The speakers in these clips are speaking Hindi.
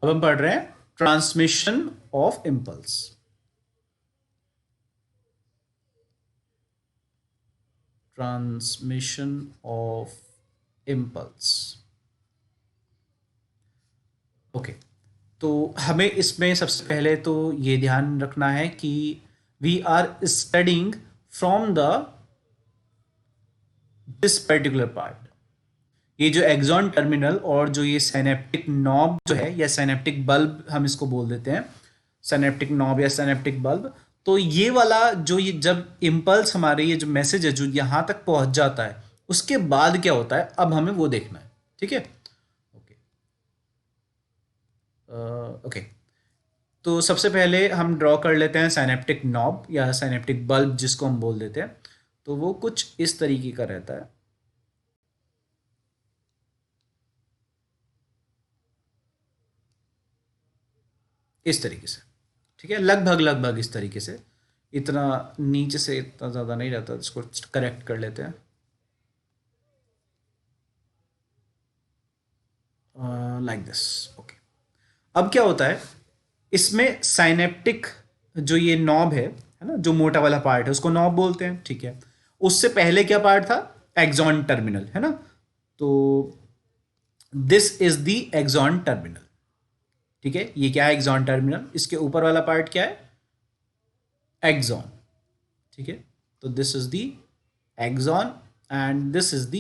अब हम पढ़ रहे हैं transmission of impulse. Transmission of impulse. Okay, तो हमें इसमें सबसे पहले तो ये ध्यान रखना है कि we are studying from the this particular part. ये जो एक्सॉन टर्मिनल और जो ये साइनेप्टिक नॉब जो है या साइनेप्टिक बल्ब हम इसको बोल देते हैं, साइनेप्टिक नॉब या साइनेप्टिक बल्ब, तो ये वाला जो ये जब इम्पल्स हमारे ये जो मैसेज है जो यहाँ तक पहुँच जाता है उसके बाद क्या होता है, अब हमें वो देखना है। ठीक है, ओके ओके। तो सबसे पहले हम ड्रॉ कर लेते हैं साइनेप्टिक नॉब या साइनेप्टिक बल्ब जिसको हम बोल देते हैं। तो वो कुछ इस तरीके का रहता है। इस तरीके से, ठीक है, लगभग लगभग इस तरीके से। इतना नीचे से इतना ज़्यादा नहीं रहता, इसको करेक्ट कर लेते हैं। Like this, okay. अब क्या होता है, इसमें साइनेप्टिक जो ये नॉब है ना, जो मोटा वाला पार्ट है उसको नॉब बोलते हैं, ठीक है। उससे पहले क्या पार्ट था, एक्सॉन टर्मिनल, है ना। तो this is the axon terminal, ठीक है। ये क्या है, एक्सॉन टर्मिनल। इसके ऊपर वाला पार्ट क्या है, एक्सॉन, ठीक है। तो this is the axon and this is the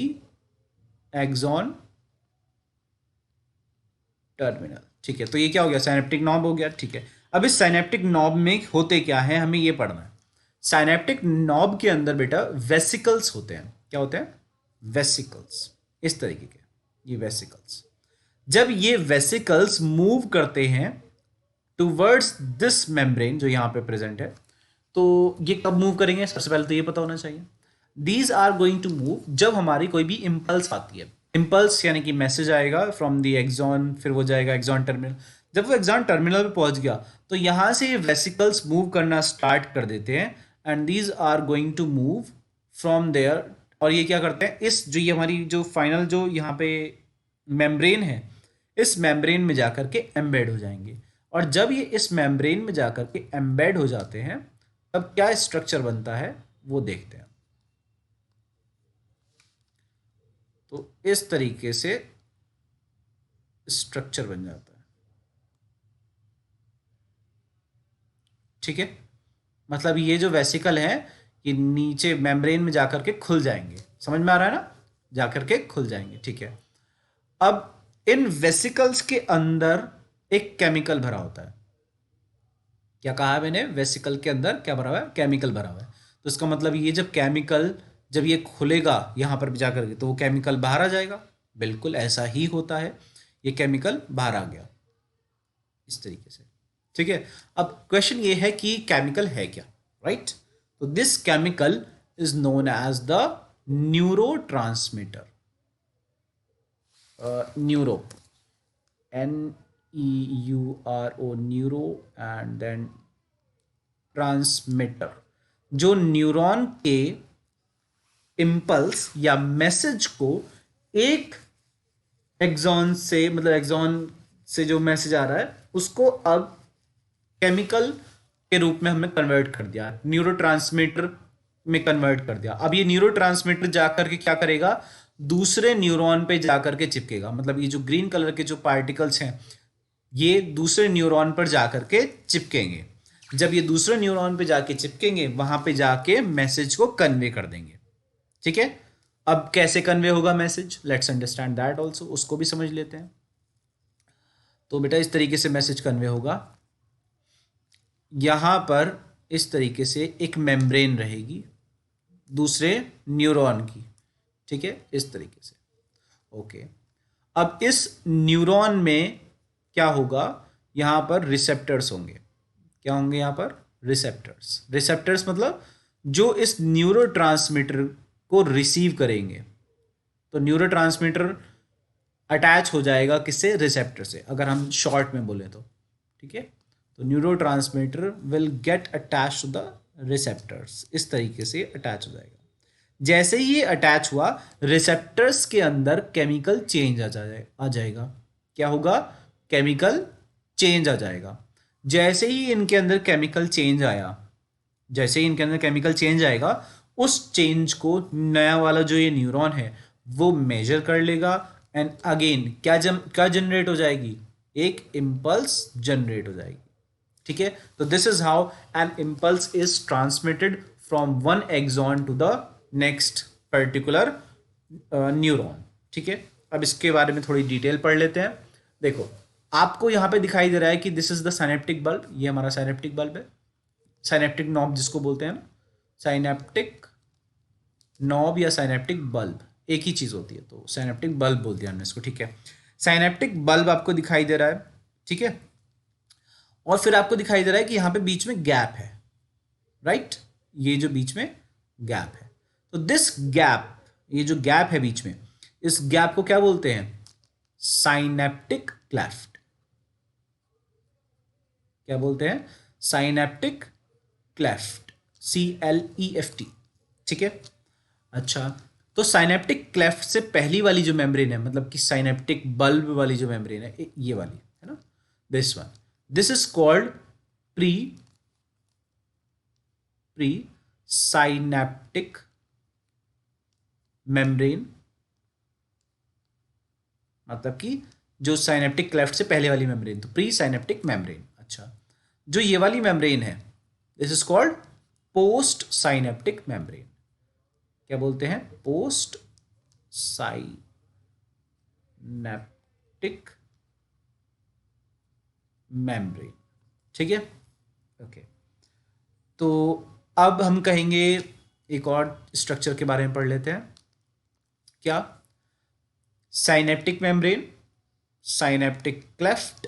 axon terminal, ठीक है। तो ये क्या हो गया, साइनेप्टिक नॉब हो गया, ठीक है। अब इस साइनेप्टिक नॉब में होते क्या है, हमें ये पढ़ना है। साइनेप्टिक नॉब के अंदर बेटा वेसिकल्स होते हैं। क्या होते हैं, वेसिकल्स, इस तरीके के ये वेसिकल्स। जब ये वेसिकल्स मूव करते हैं टूवर्ड्स दिस मेम्ब्रेन जो यहाँ पे प्रेजेंट है, तो ये कब मूव करेंगे, सबसे पहले तो ये पता होना चाहिए। These are going to move जब हमारी कोई भी इम्पल्स आती है। इम्पल्स यानी कि मैसेज आएगा फ्रॉम दी एक्सॉन, फिर वो जाएगा एक्सॉन टर्मिनल। जब वो एक्सॉन टर्मिनल पे पहुंच गया तो यहाँ से वेसिकल्स मूव करना स्टार्ट कर देते हैं and these are going to move from there. और ये क्या करते हैं, इस जो ये हमारी जो फाइनल जो यहाँ पे मेम्ब्रेन है, इस मेम्ब्रेन में जाकर के एम्बेड हो जाएंगे। और जब ये इस मेम्ब्रेन में जाकर के एम्बेड हो जाते हैं तब क्या स्ट्रक्चर बनता है वो देखते हैं। तो इस तरीके से स्ट्रक्चर बन जाता है, ठीक है। मतलब ये जो वेसिकल है ये नीचे मेम्ब्रेन में जाकर के खुल जाएंगे, समझ में आ रहा है ना, जाकर के खुल जाएंगे, ठीक है। अब इन वेसिकल्स के अंदर एक केमिकल भरा होता है। क्या कहा है मैंने, वेसिकल के अंदर क्या भरा हुआ है, केमिकल भरा हुआ है। तो इसका मतलब ये जब केमिकल जब ये खुलेगा यहाँ पर जाकर के तो वो केमिकल बाहर आ जाएगा। बिल्कुल ऐसा ही होता है, ये केमिकल बाहर आ गया इस तरीके से, ठीक है। अब क्वेश्चन ये है कि केमिकल है क्या, राइट। तो this chemical is known as the neurotransmitter. Neuro, NEURO, neuro and then transmitter. जो न्यूरॉन के इम्पल्स या मैसेज को एक एक्सॉन से, मतलब एक्सॉन से जो मैसेज आ रहा है उसको अब केमिकल के रूप में हमने कन्वर्ट कर दिया, न्यूरोट्रांसमीटर में कन्वर्ट कर दिया। अब ये न्यूरोट्रांसमीटर जाकर के क्या करेगा, दूसरे न्यूरॉन पे जाकर के चिपकेगा। मतलब ये जो ग्रीन कलर के जो पार्टिकल्स हैं ये दूसरे न्यूरॉन पर जाकर के चिपकेंगे। जब ये दूसरे न्यूरॉन पे जाके चिपकेंगे वहां पे जाके मैसेज को कन्वे कर देंगे, ठीक है। अब कैसे कन्वे होगा message, let's understand that also, उसको भी समझ लेते हैं। तो बेटा इस तरीके से मैसेज कन्वे होगा, यहां पर इस तरीके से एक मेम्ब्रेन रहेगी दूसरे न्यूरॉन की, ठीक है, इस तरीके से, ओके। अब इस न्यूरॉन में क्या होगा, यहां पर रिसेप्टर्स होंगे। क्या होंगे यहां पर, रिसेप्टर्स। रिसेप्टर्स मतलब जो इस न्यूरोट्रांसमीटर को रिसीव करेंगे। तो न्यूरोट्रांसमीटर अटैच हो जाएगा किससे, रिसेप्टर से, अगर हम शॉर्ट में बोले तो, ठीक है। तो neurotransmitter will get attach to the receptors, इस तरीके से अटैच हो जाएगा। जैसे ही ये अटैच हुआ रिसेप्टर्स के अंदर केमिकल चेंज आ जाएगा। क्या होगा, केमिकल चेंज आ जाएगा। जैसे ही इनके अंदर केमिकल चेंज आया, जैसे ही इनके अंदर केमिकल चेंज आएगा, उस चेंज को नया वाला जो ये न्यूरॉन है वो मेजर कर लेगा, एंड अगेन क्या जनरेट हो जाएगी, एक इम्पल्स जनरेट हो जाएगी। ठीक है, तो this is how an impulse is transmitted from one axon to the next particular neuron. ठीक है, अब इसके बारे में थोड़ी डिटेल पढ़ लेते हैं। देखो, आपको यहाँ पे दिखाई दे रहा है कि this is the synaptic bulb, ये हमारा साइनेप्टिक बल्ब है, साइनेप्टिक नॉब जिसको बोलते हैं ना, साइनेप्टिक नॉब या साइनेप्टिक बल्ब एक ही चीज होती है, तो साइनेप्टिक बल्ब बोल दिया हमने इसको। ठीक है, साइनेप्टिक बल्ब आपको दिखाई दे रहा है। ठीक है, और फिर आपको दिखाई दे रहा है कि यहां पे बीच में गैप है, राइट, ये जो बीच में गैप है, तो दिस गैप, ये जो गैप है बीच में, इस गैप को क्या बोलते हैं, साइनेप्टिक क्लेफ्ट। क्या बोलते हैं, साइनेप्टिक क्लेफ्ट, CLEFT। ठीक है, अच्छा, तो साइनेप्टिक क्लेफ्ट से पहली वाली जो मेम्ब्रेन है, मतलब कि साइनेप्टिक बल्ब वाली जो मेम्ब्रेन है, ये वाली है ना, this one, this is called pre synaptic membrane, मतलब कि जो साइनेप्टिक क्लेफ्ट से पहले वाली मेम्ब्रेन, तो प्री साइनेप्टिक मेम्ब्रेन। अच्छा, जो ये वाली मेम्ब्रेन है, this is called post synaptic membrane. क्या बोलते हैं, पोस्ट साइनेप्टिक मेम्ब्रेन। ठीक है, ओके, तो अब हम कहेंगे एक और स्ट्रक्चर के बारे में पढ़ लेते हैं। क्या, synaptic membrane, synaptic cleft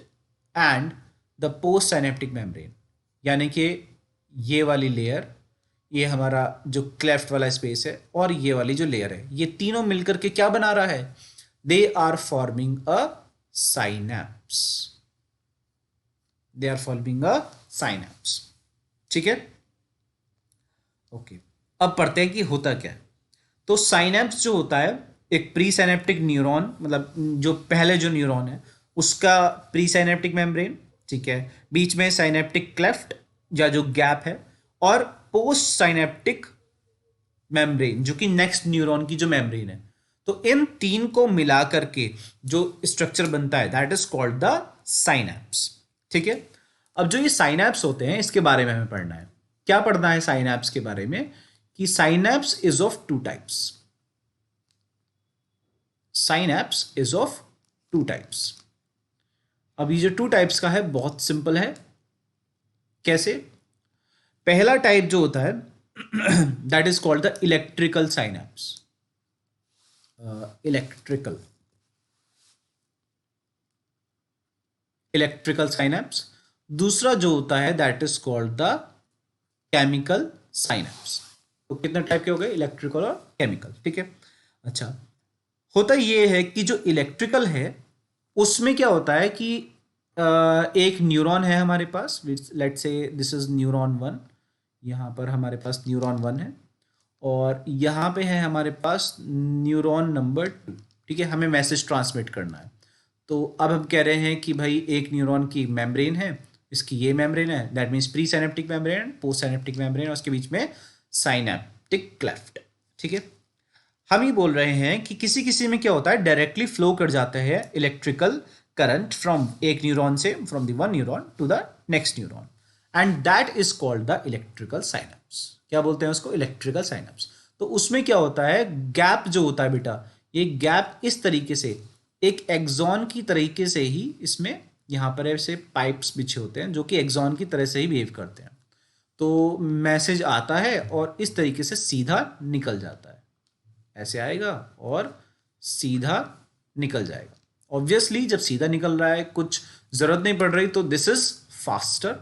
and the post synaptic membrane, यानी कि ये वाली लेयर, ये हमारा जो क्लेफ्ट वाला स्पेस है, और ये वाली जो लेयर है, ये तीनों मिलकर के क्या बना रहा है, they are forming a synapse, they are forming a synapse. ठीक है, ओके, अब पढ़ते हैं कि होता क्या है। तो साइनेप्स जो होता है, एक प्री साइनेप्टिक न्यूरॉन, मतलब जो पहले जो न्यूरॉन है उसका प्री साइनेप्टिक मेम्ब्रेन, ठीक है, बीच में साइनेप्टिक क्लेफ्ट या जो गैप है, और पोस्ट साइनेप्टिक मेम्ब्रेन जो कि नेक्स्ट न्यूरॉन की जो मेम्ब्रेन है। तो इन तीन को मिला करके जो स्ट्रक्चर बनता है, that is called the synapse. ठीक है, अब जो ये साइनेप्स होते हैं इसके बारे में हमें पढ़ना है। क्या पढ़ना है साइनेप्स के बारे में, कि synapse is of two types, synapse is of two types. अब ये जो टू टाइप्स का है बहुत सिंपल है। कैसे, पहला टाइप जो होता है that is called the electrical synapse, electrical synapse. दूसरा जो होता है that is called the chemical synapse. तो कितने टाइप के हो गए, इलेक्ट्रिकल और केमिकल। ठीक है, अच्छा, होता ये है कि जो इलेक्ट्रिकल है उसमें क्या होता है कि एक न्यूरॉन है हमारे पास, let's say this is neuron 1, यहाँ पर हमारे पास न्यूरॉन 1 है, और यहाँ पे है हमारे पास न्यूरॉन नंबर 2। ठीक है, हमें मैसेज ट्रांसमिट करना है। तो अब हम कह रहे हैं कि भाई एक न्यूरॉन की मेम्ब्रेन है, इसकी ये मेम्ब्रेन है, that means pre synaptic membrane, post synaptic membrane, और उसके बीच में साइनेप्टिक क्लेफ्ट। ठीक है, हम ही बोल रहे हैं कि किसी किसी में क्या होता है, डायरेक्टली फ्लो कर जाता है इलेक्ट्रिकल करंट फ्रॉम एक न्यूरॉन से, from the one neuron to the next neuron, and that is called the electrical synapse. क्या बोलते हैं उसको, इलेक्ट्रिकल साइनेप्स। तो उसमें क्या होता है, गैप जो होता है बेटा, ये गैप इस तरीके से एक एक्सॉन की तरीके से ही, इसमें यहाँ पर ऐसे पाइप्स बिछे होते हैं जो कि एक्सॉन की तरह से ही बिहेव करते हैं। तो मैसेज आता है और इस तरीके से सीधा निकल जाता है, ऐसे आएगा और सीधा निकल जाएगा। ऑब्वियसली जब सीधा निकल रहा है, कुछ जरूरत नहीं पड़ रही, तो दिस इज फास्टर।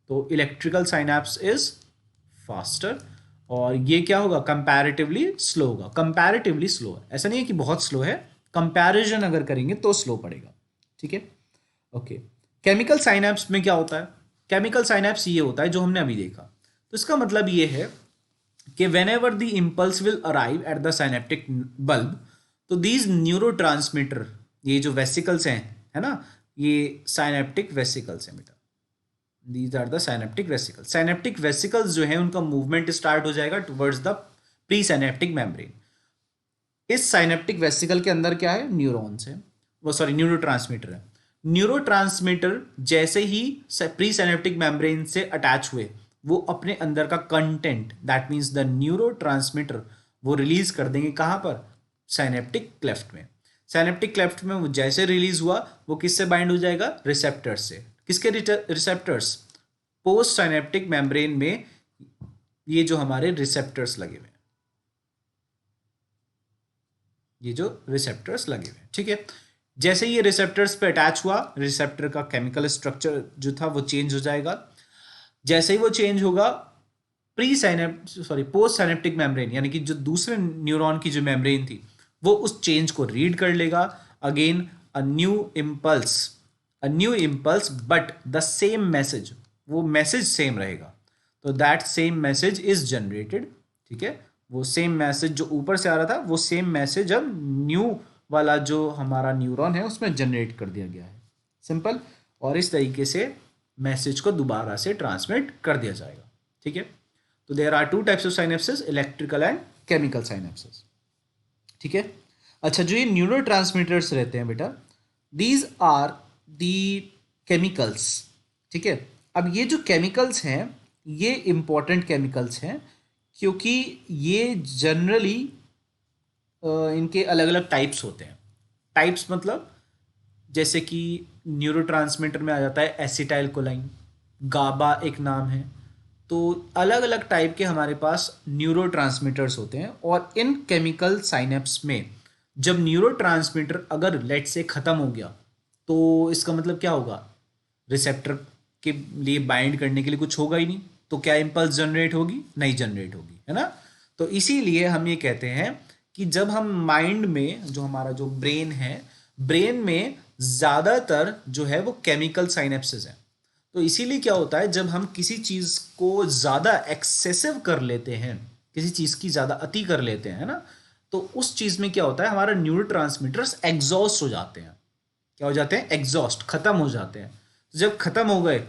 तो इलेक्ट्रिकल साइनेप्स इज फास्टर, और ये क्या होगा, कंपैरेटिवली स्लो होगा। कंपैरेटिवली स्लो है, ऐसा नहीं है कि बहुत स्लो है, कंपैरिजन अगर करेंगे तो स्लो पड़ेगा। ठीक है, ओके। केमिकल साइनेप्स में क्या होता है, केमिकल साइनेप्स ये होता है जो हमने अभी देखा। तो इसका मतलब ये है कि whenever the impulse will arrive at the synaptic bulb, तो these neurotransmitter, ये जो वेसिकल्स हैं, है ना, ये साइनेप्टिक वेसिकल्स हैं बेटा, these are the synaptic vesicles. Synaptic vesicles जो है उनका मूवमेंट स्टार्ट हो जाएगा towards the pre synaptic membrane. इस साइनेप्टिक वेसिकल के अंदर क्या है, न्यूरॉन्स है, वो सॉरी न्यूरोट्रांसमीटर है। न्यूरोट्रांसमीटर जैसे ही प्री साइनेप्टिक मेम्ब्रेन से अटैच हुए, वो अपने अंदर का content, that means the neurotransmitter, वो रिलीज कर देंगे कहाँ पर, साइनेप्टिक क्लेफ्ट में। साइनेप्टिक क्लेफ्ट में वो जैसे रिलीज हुआ, वो किससे बाइंड हो जाएगा, रिसेप्टर्स से। किसके रिसेप्टर्स, पोस्ट साइनेप्टिक मेम्ब्रेन में ये जो हमारे रिसेप्टर्स लगे हुए हैं, ये जो रिसेप्टर्स लगे हुए हैं, ठीक है। जैसे ये रिसेप्टर्स पे अटैच हुआ, रिसेप्टर का केमिकल स्ट्रक्चर जो था वो चेंज हो जाएगा। जैसे ही वो चेंज होगा, पोस्ट साइनेप्टिक मेम्ब्रेन यानी कि जो दूसरे न्यूरॉन की जो मेम्ब्रेन थी, वो उस चेंज को रीड कर लेगा। Again a new impulse but the same message, वो मैसेज सेम रहेगा, तो that same message is generated, ठीक है। वो सेम मैसेज जो ऊपर से आ रहा था, वो सेम मैसेज अब न्यू वाला जो हमारा न्यूरॉन है उसमें जनरेट कर दिया गया है, सिंपल। और इस तरीके से मैसेज को दोबारा से ट्रांसमिट कर दिया जाएगा, ठीक है। तो there are two types of synapses, electrical and chemical synapses, ठीक है। अच्छा, जो ये न्यूरोट्रांसमीटर्स रहते हैं बेटा, दीज आर दी केमिकल्स, ठीक है। अब ये जो केमिकल्स हैं, ये इंपॉर्टेंट केमिकल्स हैं, क्योंकि ये जनरली इनके अलग अलग टाइप्स होते हैं। टाइप्स मतलब जैसे कि न्यूरोट्रांसमीटर में आ जाता है एसिटाइल कोलाइन, गाबा एक नाम है। तो अलग अलग टाइप के हमारे पास न्यूरोट्रांसमीटर्स होते हैं, और इन केमिकल साइनेप्स में जब न्यूरोट्रांसमीटर अगर लेट से ख़त्म हो गया, तो इसका मतलब क्या होगा, रिसेप्टर के लिए बाइंड करने के लिए कुछ होगा ही नहीं, तो क्या इम्पल्स जनरेट होगी, नहीं जनरेट होगी, है ना। तो इसीलिए हम ये कहते हैं कि जब हम माइंड में, जो हमारा जो ब्रेन है, ब्रेन में ज़्यादातर जो है वो केमिकल साइनेप्सिस है। तो इसीलिए क्या होता है, जब हम किसी चीज़ को ज़्यादा एक्सेसिव कर लेते हैं, किसी चीज़ की ज़्यादा अति कर लेते हैं, है ना, तो उस चीज़ में क्या होता है, हमारा न्यूरोट्रांसमीटर्स एग्जॉस्ट हो जाते हैं। क्या हो जाते हैं, एग्जॉस्ट, खत्म हो जाते हैं। तो जब खत्म हो गए,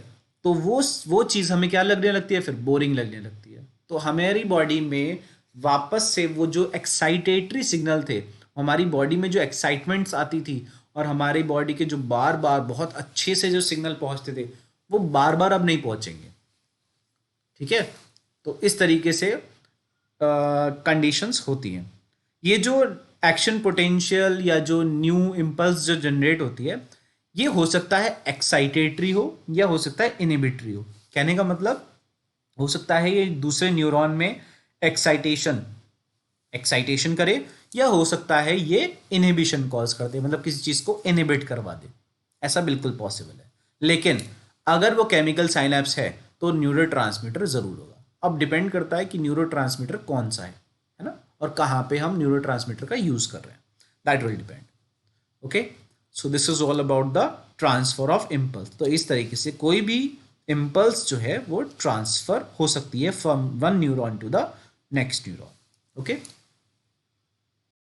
तो वो चीज़ हमें क्या लगने लगती है, फिर बोरिंग लगने लगती है। तो हमारी बॉडी में वापस से वो जो एक्साइटेटरी सिग्नल थे, हमारी बॉडी में जो एक्साइटमेंट्स आती थी, और हमारी बॉडी के जो बार बार बहुत अच्छे से जो सिग्नल पहुंचते थे, वो बार बार अब नहीं पहुंचेंगे, ठीक है। तो इस तरीके से कंडीशंस होती हैं। ये जो एक्शन पोटेंशियल या जो न्यू इम्पल्स जो जनरेट होती है, ये हो सकता है एक्साइटेटरी हो या हो सकता है इनहिबिटरी हो। कहने का मतलब, हो सकता है ये दूसरे न्यूरॉन में एक्साइटेशन करे, या हो सकता है ये इनहिबिशन कॉज कर दे, मतलब किसी चीज़ को इनहिबिट करवा दे, ऐसा बिल्कुल पॉसिबल है। लेकिन अगर वो केमिकल साइनेप्स है, तो न्यूरोट्रांसमीटर ज़रूर होगा। अब डिपेंड करता है कि न्यूरोट्रांसमीटर कौन सा है ना, और कहाँ पे हम न्यूरोट्रांसमीटर का यूज़ कर रहे हैं, that will depend. Okay, so this is all about the transfer of impulse. तो इस तरीके से कोई भी इम्पल्स जो है वो ट्रांसफर हो सकती है from one neuron to the next neuron. Okay.